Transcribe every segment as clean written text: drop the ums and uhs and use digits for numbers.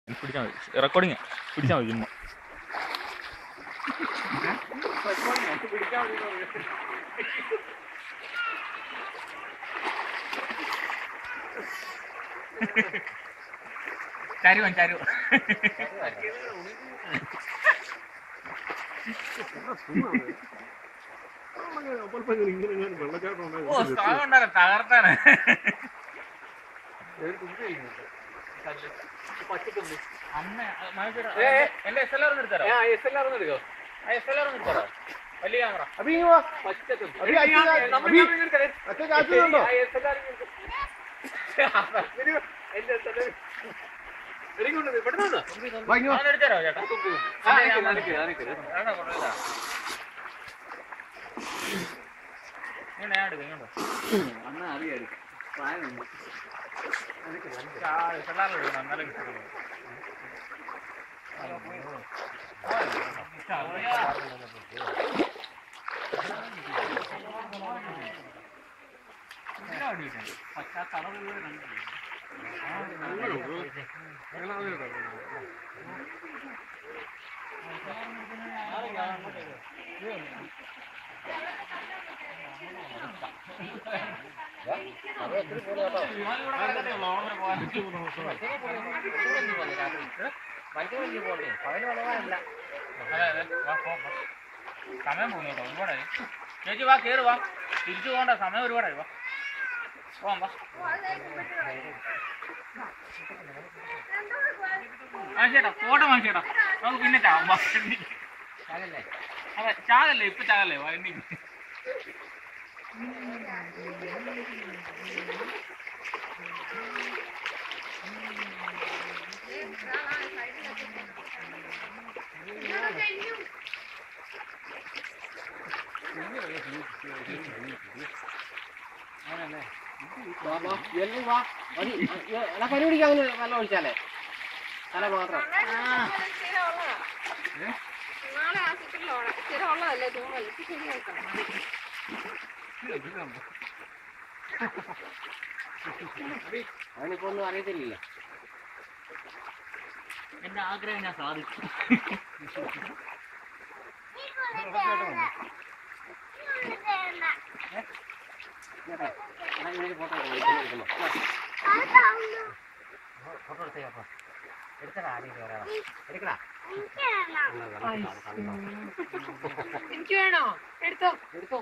പിടിച്ചാൽ മതി, റെക്കോർഡിങ് പിടിച്ചാൽ മതി ചുമ്മാ. ചരുവൻ ചരുവ തകർത്താണ്. അമ്മ എന്റെ SLR എടുത്തരോ? SLR എടുക്കോ? SLR എടുത്തരോ? വലിയ ക്യാമറ എടുത്തരോ ചേട്ടാ? ഞാൻ എടുക്കാം ഇങ്ങോട്ടോ. സമയം പോകുന്നു കേട്ടോ, ഒരുപാടായി. ചേച്ചി വാ, കയറി വാ, തിരിച്ചു പോകണ്ട, സമയം ഒരുപാടായി. വാ പോവാം, വാ. ചേട്ടാ ഫോട്ടോ വാങ്ങിച്ചേട്ടാ, നമുക്ക് പിന്നെ ചാവാം. അതെ ചാകല്ലേ, ഇപ്പൊ ചാകല്ലേ വണ്ടി. പരിപാടിക്ക് അങ്ങനെ വെള്ളം ഒഴിച്ചാലേ തല മാത്രം. അവനിപ്പോ ഒന്നും അറിയത്തില്ലല്ലോ. എന്റെ ആഗ്രഹം ഞാൻ സാധിച്ചു. ഫോട്ടോ എടുത്തേക്കാ, എടുത്തടാ, എടുക്കടാ. എനിക്ക് വേണോ? എടുത്തോ എടുത്തോ.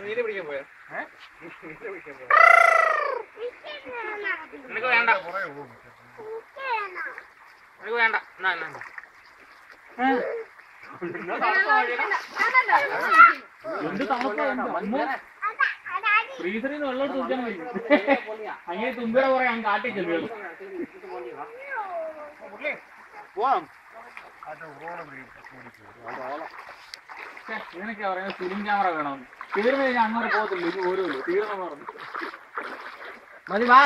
മീനെ പിടിക്കാൻ പോയാ? നിനക്ക് വേണ്ട, നിനക്ക് വേണ്ട. എന്ത് തണുപ്പാ, ഫ്രീസറിൽ നിന്ന് വെള്ളം എടുത്ത് കുടിക്കാൻ മതി. അങ്ങനെ തുമ്പറ പറയാൻ ഞാൻ കാട്ടി ചെല്ലുക. ഇതിനൊക്കെയാ പറയുന്നത് ഫിലിം ക്യാമറ വേണം. തീർന്നു കഴിഞ്ഞാൽ അങ്ങനെ പോകത്തില്ല, ഇത് ഓരോല്ലോ തീർന്നു പറഞ്ഞു മതി. വാ,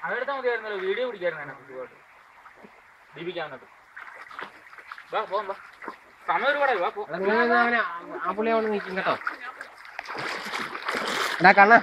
അതെടുത്താൽ മതിയായിരുന്നല്ലോ, വീഡിയോ പിടിക്കായിരുന്നു ഒരുപാട് ദീപിക്കാവുന്നത്. വാ പോവാം, വാ, സമയം ഒരുപാടായി. വാ പോ. ആ പുള്ളി അവിടെ നിൽക്കും കേട്ടോ. കണ്ണ